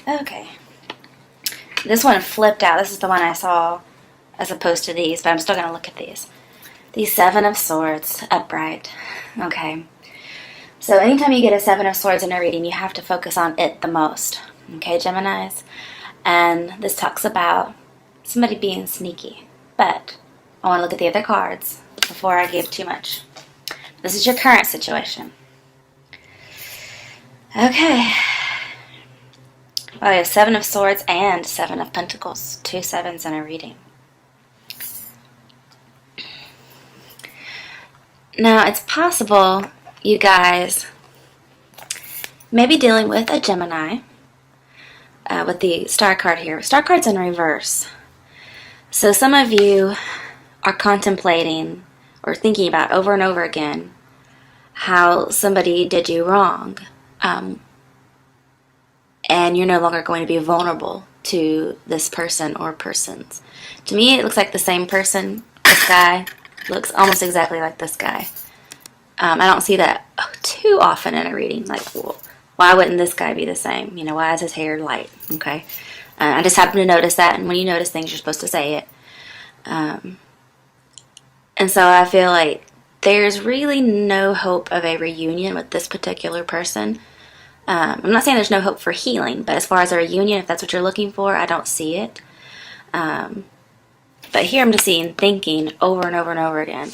Okay. This one flipped out. This is the one I saw as opposed to these, but I'm still going to look at these. The Seven of Swords, upright. Okay. So anytime you get a Seven of Swords in a reading, you have to focus on it the most. Okay, Geminis? And this talks about somebody being sneaky. But I want to look at the other cards before I give too much. This is your current situation. Okay. Well, we have Seven of Swords and Seven of Pentacles. 2 sevens in a reading. Now, it's possible you guys may be dealing with a Gemini with the star card here. Star card's in reverse. So some of you are contemplating or thinking about over and over again how somebody did you wrong. And you're no longer going to be vulnerable to this person or persons. To me, it looks like the same person. This guy looks almost exactly like this guy. I don't see that too often in a reading. Like, well, why wouldn't this guy be the same? You know, why is his hair light? Okay. I just happen to notice that, and when you notice things, you're supposed to say it. And so I feel like there's really no hope of a reunion with this particular person. I'm not saying there's no hope for healing, but as far as a reunion, if that's what you're looking for, I don't see it. But here I'm just seeing thinking over and over and over again,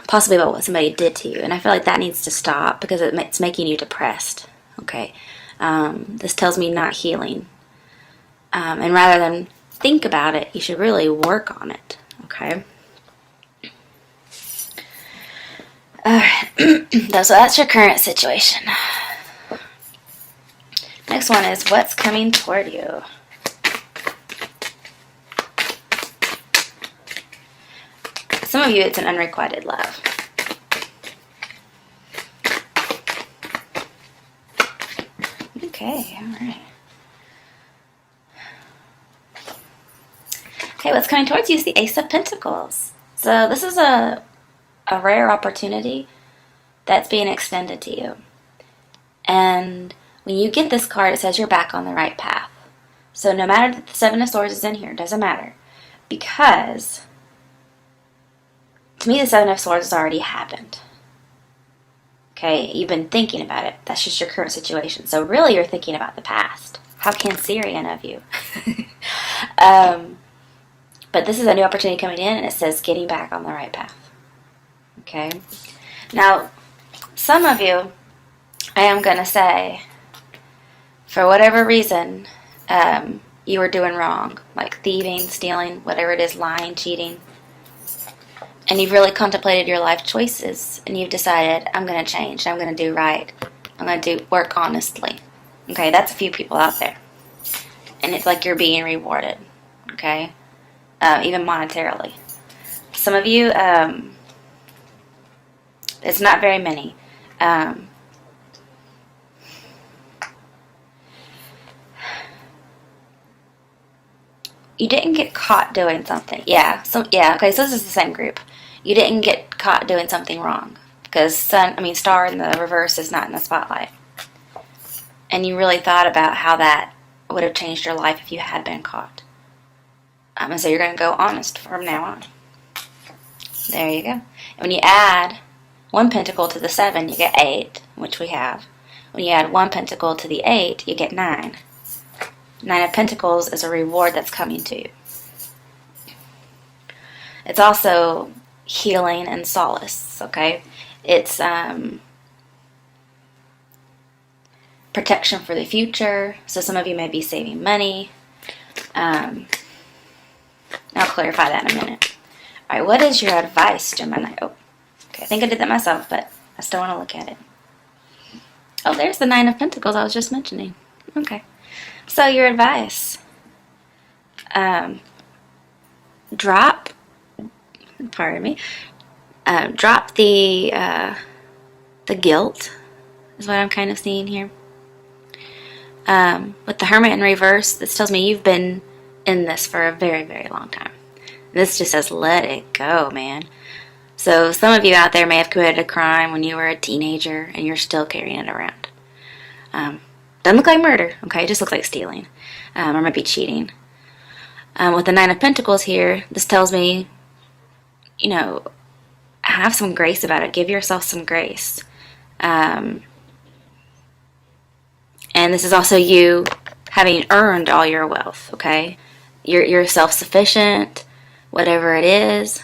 possibly about what somebody did to you. And I feel like that needs to stop because it's making you depressed. Okay. This tells me not healing. And rather than think about it, you should really work on it. Okay. Alright. So that's your current situation. Next one is what's coming toward you. Some of you, it's an unrequited love. Okay, alright. Okay, what's coming towards you is the Ace of Pentacles. So this is a rare opportunity that's being extended to you. And when you get this card, it says you're back on the right path. So no matter that the Seven of Swords is in here, it doesn't matter. Because to me, the Seven of Swords has already happened. Okay, you've been thinking about it. That's just your current situation. So really, you're thinking about the past. How Cancerian of you. But this is a new opportunity coming in, and it says getting back on the right path. Okay? Now, some of you, I am going to say, for whatever reason, you were doing wrong. Like thieving, stealing, whatever it is, lying, cheating. And you've really contemplated your life choices, and you've decided, I'm going to change, I'm going to do right, I'm going to work honestly. Okay, that's a few people out there. And it's like you're being rewarded, okay, even monetarily. Some of you, it's not very many. You didn't get caught doing something. Yeah, okay, so this is the same group. You didn't get caught doing something wrong because star in the reverse is not in the spotlight. And you really thought about how that would have changed your life if you had been caught. And so you're going to go honest from now on. There you go. And when you add 1 pentacle to the 7, you get 8, which we have. When you add 1 pentacle to the 8, you get 9. 9 of Pentacles is a reward that's coming to you. It's also healing and solace, okay? It's protection for the future. So some of you may be saving money. I'll clarify that in a minute. All right, what is your advice, Gemini? Oh, okay, I think I did that myself, but I still want to look at it. Oh, there's the 9 of Pentacles I was just mentioning. Okay. So your advice, drop the guilt is what I'm kind of seeing here. With the Hermit in reverse, this tells me you've been in this for a very, very long time. This just says let it go, man. So some of you out there may have committed a crime when you were a teenager and you're still carrying it around. Doesn't look like murder, okay? It just looks like stealing, or maybe cheating. With the Nine of Pentacles here, this tells me, you know, have some grace about it. Give yourself some grace. And this is also you having earned all your wealth, okay? You're self-sufficient, whatever it is.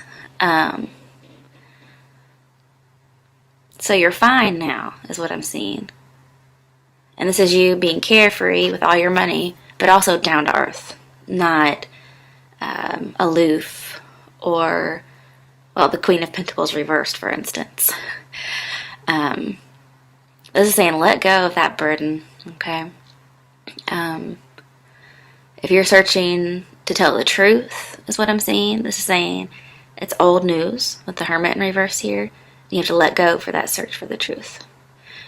So you're fine now, is what I'm seeing. And this is you being carefree with all your money, but also down to earth, not aloof or, well, the Queen of Pentacles reversed, for instance. This is saying let go of that burden, okay? If you're searching to tell the truth, is what I'm seeing. This is saying it's old news with the Hermit in reverse here. You have to let go for that search for the truth.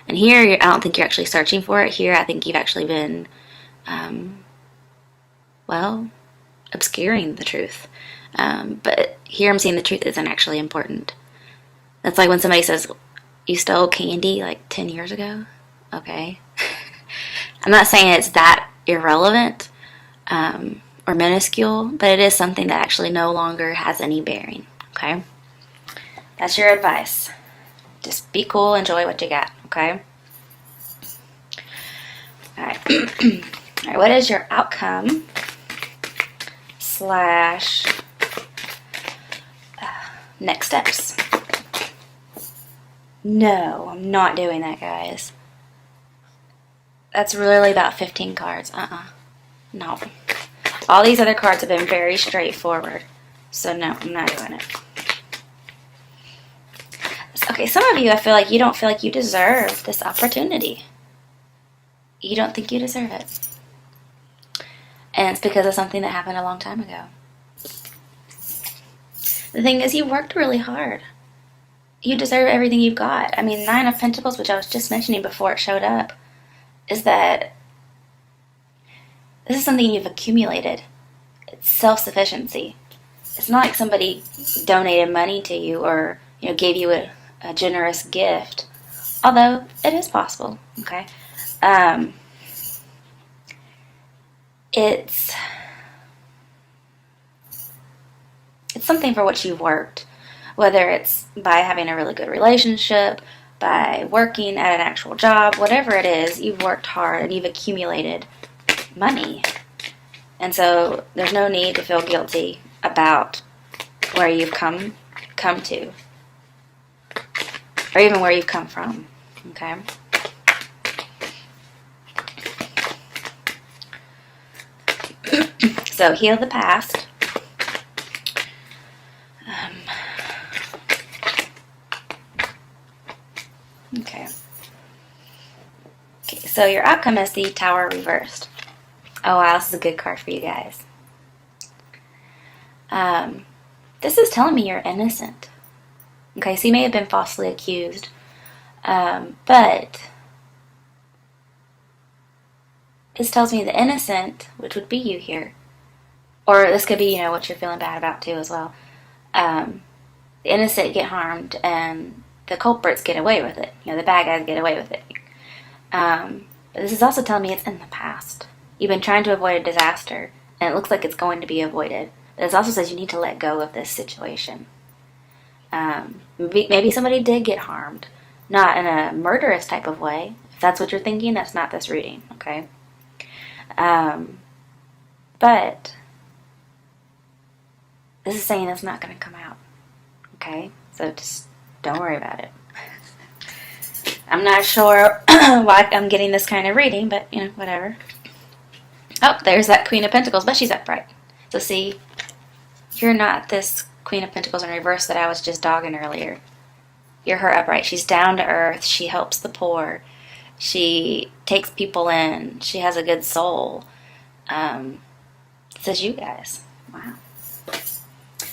And here, I don't think you're actually searching for it. Here, I think you've actually been, well, obscuring the truth. But here I'm seeing the truth isn't actually important. That's like when somebody says, you stole candy like 10 years ago? Okay. I'm not saying it's that irrelevant or minuscule, but it is something that actually no longer has any bearing. Okay? That's your advice. Just be cool, enjoy what you got. Okay? Alright. Alright, what is your outcome / next steps? No, I'm not doing that, guys. That's really about 15 cards. No. All these other cards have been very straightforward. So no, I'm not doing it. Okay, some of you, I feel like you don't feel like you deserve this opportunity. You don't think you deserve it. And it's because of something that happened a long time ago. The thing is, you worked really hard. You deserve everything you've got. I mean, Nine of Pentacles, which I was just mentioning before it showed up, is that this is something you've accumulated. It's self-sufficiency. It's not like somebody donated money to you or, you know, gave you a generous gift. Although, it is possible, okay? It's something for which you've worked. Whether it's by having a really good relationship, by working at an actual job, whatever it is, you've worked hard and you've accumulated money. And so there's no need to feel guilty about where you've come to. Or even where you've come from. Okay? So heal the past. Okay, so your outcome is the Tower reversed. Oh wow, this is a good card for you guys. This is telling me you're innocent. Okay, so you may have been falsely accused. But this tells me the innocent, which would be you here. Or this could be, you know, what you're feeling bad about too as well. The innocent get harmed and the culprits get away with it. You know, the bad guys get away with it. But this is also telling me it's in the past. You've been trying to avoid a disaster, and it looks like it's going to be avoided. But it also says you need to let go of this situation. Maybe somebody did get harmed. Not in a murderous type of way. If that's what you're thinking, that's not this reading, okay? But this is saying it's not going to come out, okay? So just don't worry about it. I'm not sure why I'm getting this kind of reading, but, you know, whatever. Oh, there's that Queen of Pentacles, but she's upright. So see, you're not this Queen of Pentacles in reverse that I was just dogging earlier. You're her upright. She's down to earth. She helps the poor. She takes people in. She has a good soul. This is you guys. Wow.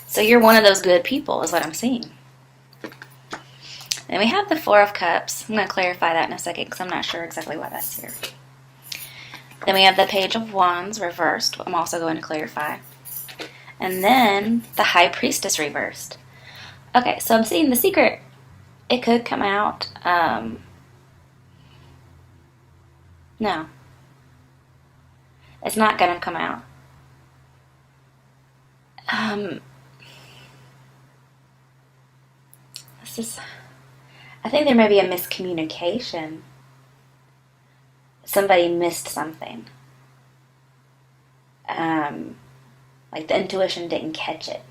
So you're one of those good people is what I'm seeing. Then we have the Four of Cups. I'm going to clarify that in a second because I'm not sure exactly why that's here. Then we have the Page of Wands reversed. I'm also going to clarify. And then the High Priestess reversed. Okay, so I'm seeing the secret. It could come out. No. It's not going to come out. I think there may be a miscommunication. Somebody missed something. Like the intuition didn't catch it.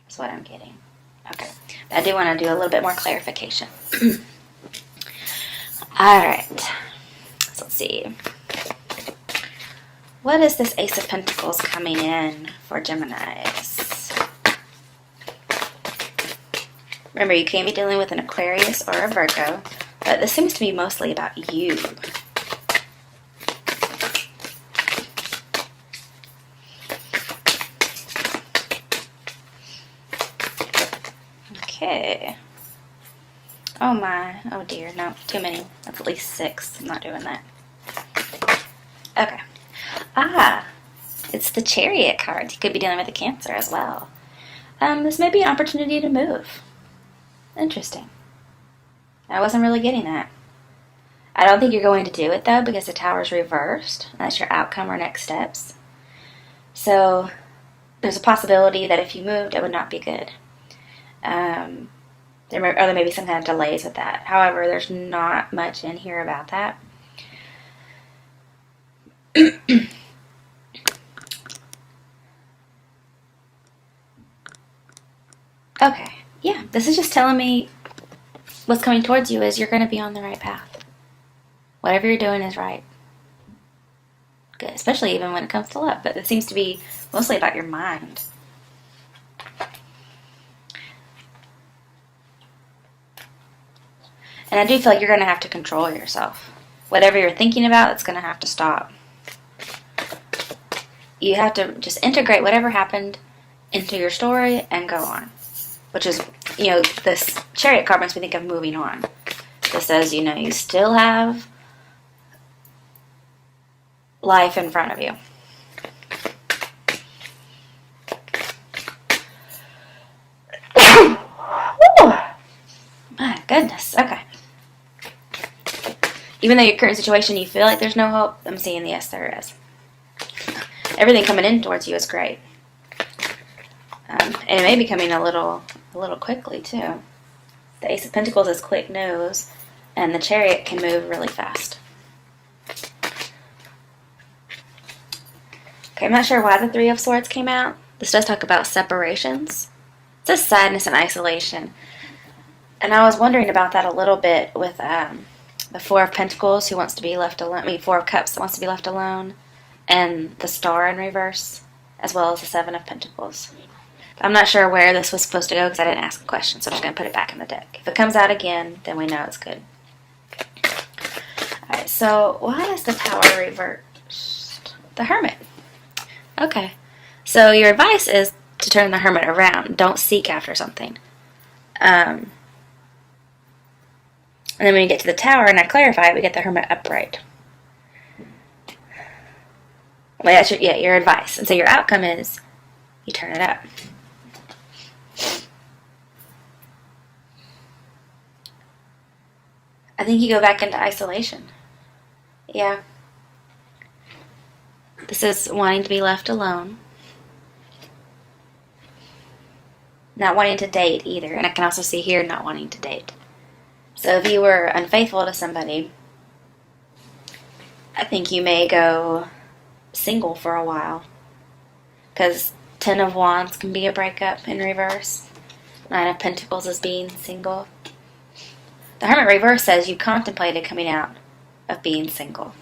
That's what I'm getting. Okay. But I do want to do a little bit more clarification. Alright. So let's see. What is this Ace of Pentacles coming in for Geminis? Remember, you can be dealing with an Aquarius or a Virgo, but this seems to be mostly about you. Okay. Oh my. Oh dear. No, too many. That's at least 6. I'm not doing that. Okay. Ah. It's the Chariot card. You could be dealing with a Cancer as well. This may be an opportunity to move. Interesting. I wasn't really getting that. I don't think you're going to do it though, because the Tower's reversed. That's your outcome or next steps. So there's a possibility that if you moved, it would not be good. There may be some kind of delays with that. However, there's not much in here about that. Okay, yeah, this is just telling me what's coming towards you is you're going to be on the right path. Whatever you're doing is right. Good, especially even when it comes to love, but it seems to be mostly about your mind. And I do feel like you're going to have to control yourself. Whatever you're thinking about, it's going to have to stop. You have to just integrate whatever happened into your story and go on. Which is, this Chariot card makes me think of moving on. This says, you still have life in front of you. My goodness, okay. Even though your current situation, you feel like there's no hope, I'm seeing yes, there is. Everything coming in towards you is great. And it may be coming a little quickly, too. The Ace of Pentacles is quick nose, and the Chariot can move really fast. Okay, I'm not sure why the Three of Swords came out. This does talk about separations. It says sadness and isolation. And I was wondering about that a little bit with the Four of Pentacles, who wants to be left alone. Four of Cups, that wants to be left alone. And the Star in reverse, as well as the Seven of Pentacles. I'm not sure where this was supposed to go because I didn't ask a question, so I'm just going to put it back in the deck. If it comes out again, then we know it's good. Alright, so why is the Tower reversed? The Hermit. Okay. So your advice is to turn the Hermit around. Don't seek after something. And then when you get to the Tower, and I clarify, we get the Hermit upright. Well, that's your advice. And so your outcome is you turn it up. I think you go back into isolation. Yeah. This is wanting to be left alone. Not wanting to date either. And I can also see here not wanting to date. So if you were unfaithful to somebody, I think you may go single for a while. Because Ten of Wands can be a breakup in reverse. Nine of Pentacles is being single. The Hermit reverse says you contemplated coming out of being single.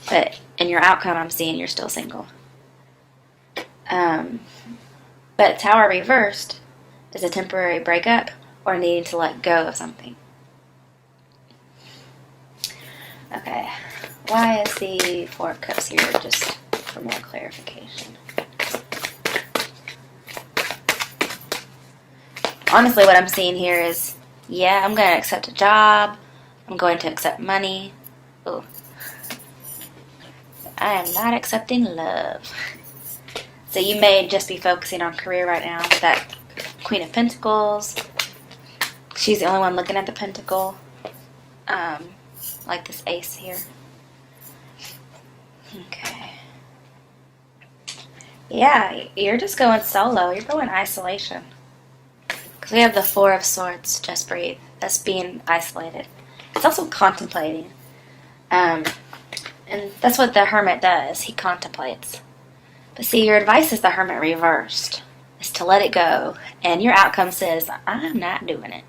But in your outcome, I'm seeing you're still single. But Tower reversed is a temporary breakup or needing to let go of something. Okay. Why is the Four of Cups here, just for more clarification? Honestly, what I'm seeing here is, yeah, I'm going to accept a job. I'm going to accept money. Ooh. I am not accepting love. So you may just be focusing on career right now. That Queen of Pentacles. She's the only one looking at the Pentacle. Like this Ace here. Okay. Yeah, you're just going solo. You're going isolation. Because we have the Four of Swords, just breathe. That's being isolated. It's also contemplating. And that's what the Hermit does. He contemplates. But see, your advice is the Hermit reversed. Is to let it go. And your outcome says, I'm not doing it.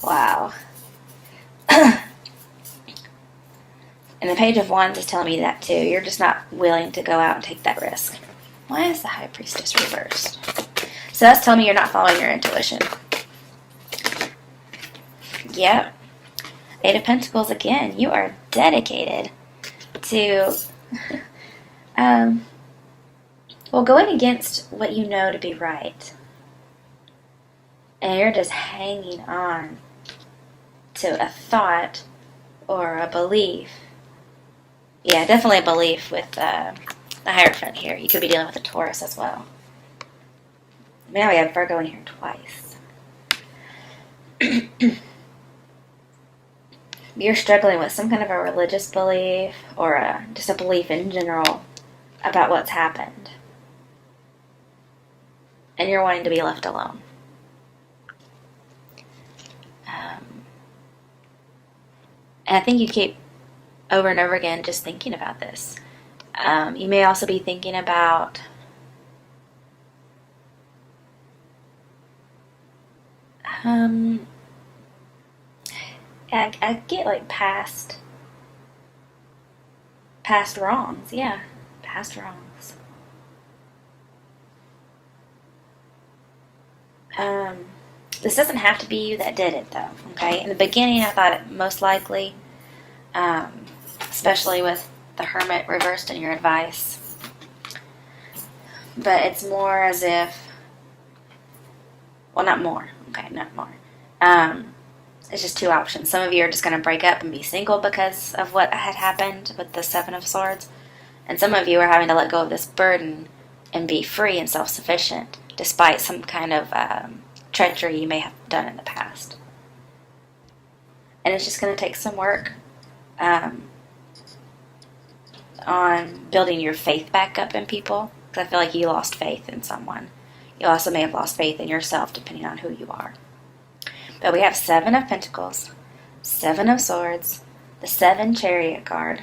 Wow. And the Page of Wands is telling me that too. You're just not willing to go out and take that risk. Why is the High Priestess reversed? So that's telling me you're not following your intuition. Yep. Eight of Pentacles again. You are dedicated to going against what you know to be right. And you're just hanging on to a thought or a belief. Yeah, definitely a belief with the Hierophant here. You could be dealing with a Taurus as well. Now we have Virgo in here twice. You're struggling with some kind of a religious belief or just a belief in general about what's happened. And you're wanting to be left alone. And I think you keep over and over again just thinking about this. You may also be thinking about I get like past wrongs. Yeah, past wrongs. This doesn't have to be you that did it, though, okay? In the beginning, I thought it most likely, especially with the Hermit reversed in your advice. But it's more as if, well, not more. Okay, not more. It's just two options. Some of you are just going to break up and be single because of what had happened with the Seven of Swords. And some of you are having to let go of this burden and be free and self-sufficient, despite some kind of treachery you may have done in the past. And it's just going to take some work on building your faith back up in people, because I feel like you lost faith in someone. You also may have lost faith in yourself, depending on who you are. But we have Seven of Pentacles, Seven of Swords, the Seven Chariot card.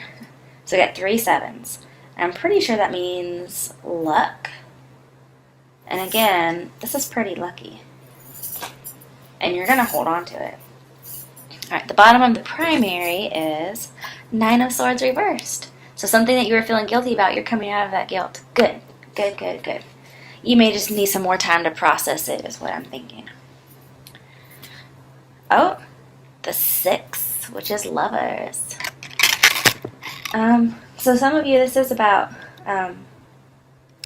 So we got 3 sevens. And I'm pretty sure that means luck. And again, this is pretty lucky. And you're going to hold on to it. Alright, the bottom of the primary is Nine of Swords reversed. So something that you were feeling guilty about, you're coming out of that guilt. Good, good, good, good. You may just need some more time to process it, is what I'm thinking. Oh, the 6, which is Lovers. So some of you, this is about a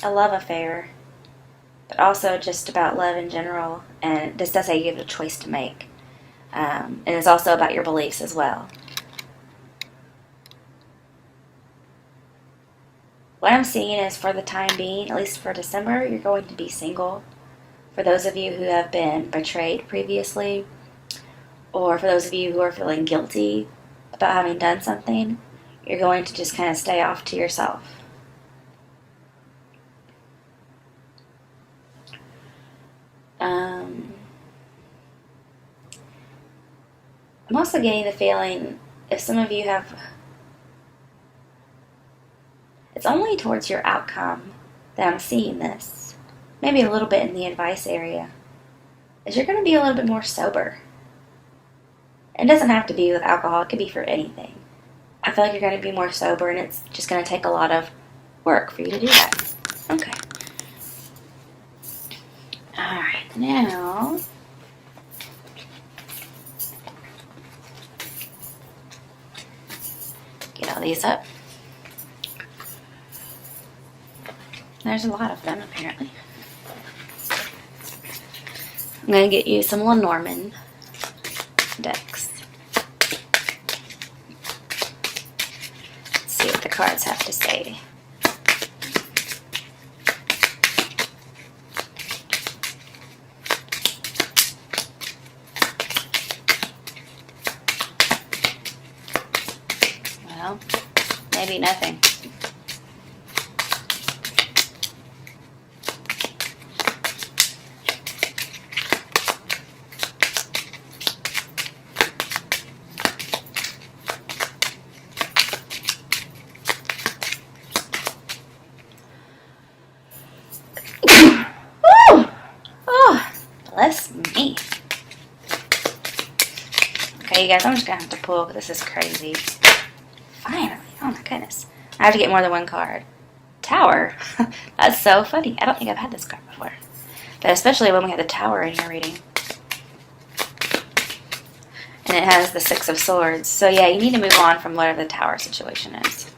love affair, but also just about love in general. And this does say you have a choice to make. And it's also about your beliefs as well. What I'm seeing is, for the time being, at least for December, you're going to be single. For those of you who have been betrayed previously, or for those of you who are feeling guilty about having done something, you're going to just kind of stay off to yourself. I'm also getting the feeling, if some of you have, it's only towards your outcome that I'm seeing this, maybe a little bit in the advice area, is you're going to be a little bit more sober. It doesn't have to be with alcohol, it could be for anything. I feel like you're going to be more sober, and it's just going to take a lot of work for you to do that. Okay. Alright, now get all these up. There's a lot of them, apparently. I'm going to get you some Lenormand decks. Let's see what the cards have to say. Well, maybe nothing. Oh, bless me. Okay, you guys, I'm just going to have to pull, because this is crazy. Finally. Oh, my goodness. I have to get more than one card. Tower. That's so funny. I don't think I've had this card before. But especially when we have the Tower in your reading. And it has the Six of Swords. So, yeah, you need to move on from whatever the Tower situation is.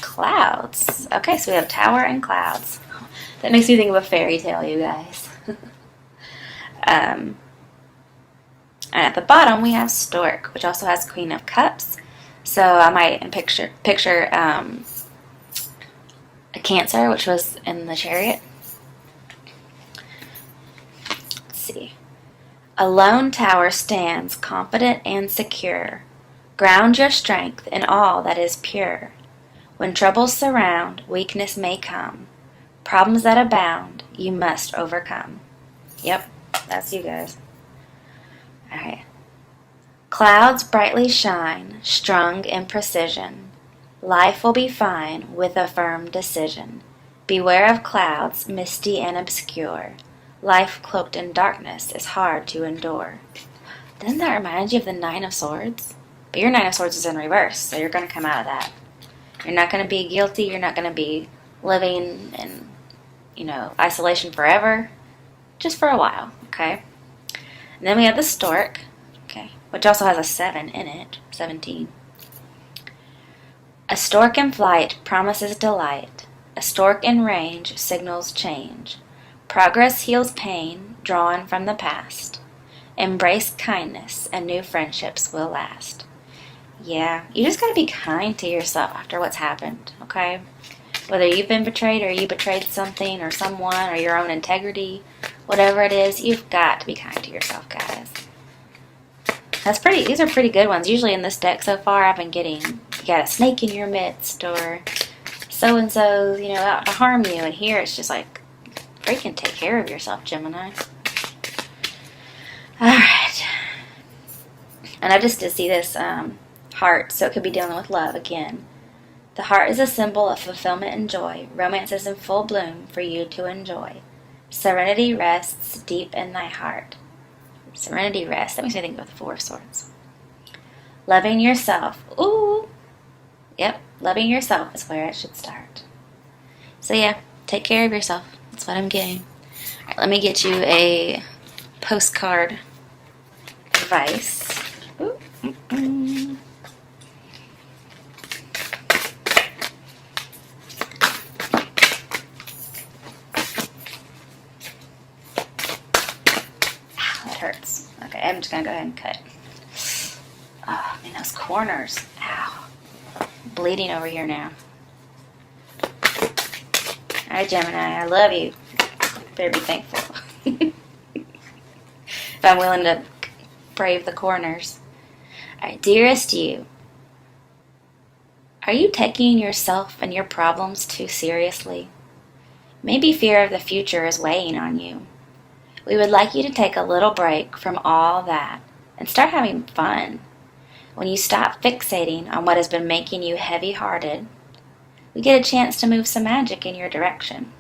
Clouds. Okay, so we have Tower and Clouds. That makes me think of a fairy tale, you guys. And at the bottom, we have Stork, which also has Queen of Cups. So I might picture a Cancer, which was in the Chariot. Let's see. A lone tower stands, confident and secure. Ground your strength in all that is pure. When troubles surround, weakness may come. Problems that abound, you must overcome. Yep, that's you guys. Alright. Clouds brightly shine, strung in precision. Life will be fine with a firm decision. Beware of clouds, misty and obscure. Life cloaked in darkness is hard to endure. Doesn't that remind you of the Nine of Swords? But your Nine of Swords is in reverse, so you're going to come out of that. You're not going to be guilty. You're not going to be living in, isolation forever. Just for a while, okay? And then we have the Stork, okay, which also has a 7 in it, 17. A stork in flight promises delight. A stork in range signals change. Progress heals pain drawn from the past. Embrace kindness and new friendships will last. Yeah, you just gotta be kind to yourself after what's happened, okay? Whether you've been betrayed or you betrayed something or someone or your own integrity, whatever it is, you've got to be kind to yourself, guys. These are pretty good ones. Usually in this deck so far, I've been getting, you got a snake in your midst or so-and-so's, out to harm you. And here it's just like, freaking take care of yourself, Gemini. Alright. And I just did see this heart, so it could be dealing with love again. The heart is a symbol of fulfillment and joy. Romance is in full bloom for you to enjoy. Serenity rests deep in thy heart. Serenity rests. That makes me think of the Four of Swords. Loving yourself. Ooh. Yep. Loving yourself is where it should start. So yeah, take care of yourself. That's what I'm getting. All right, let me get you a postcard advice. Ooh. Mm-mm. Hurts. Okay, I'm just gonna go ahead and cut. Oh, man, those corners. Ow. Bleeding over here now. Alright, Gemini, I love you. Better be thankful. If I'm willing to brave the corners. Alright, dearest you. Are you taking yourself and your problems too seriously? Maybe fear of the future is weighing on you. We would like you to take a little break from all that and start having fun. When you stop fixating on what has been making you heavy-hearted, we get a chance to move some magic in your direction.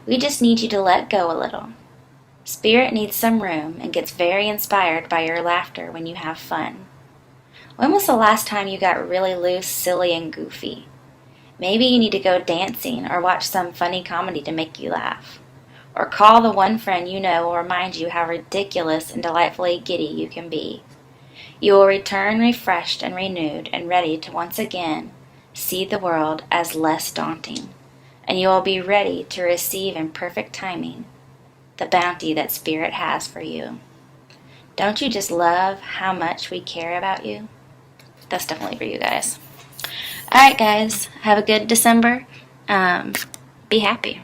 We just need you to let go a little. Spirit needs some room and gets very inspired by your laughter when you have fun. When was the last time you got really loose, silly, and goofy? Maybe you need to go dancing or watch some funny comedy to make you laugh. Or call the one friend you know will remind you how ridiculous and delightfully giddy you can be. You will return refreshed and renewed and ready to once again see the world as less daunting. And you will be ready to receive in perfect timing the bounty that Spirit has for you. Don't you just love how much we care about you? That's definitely for you guys. Alright guys, have a good December. Be happy.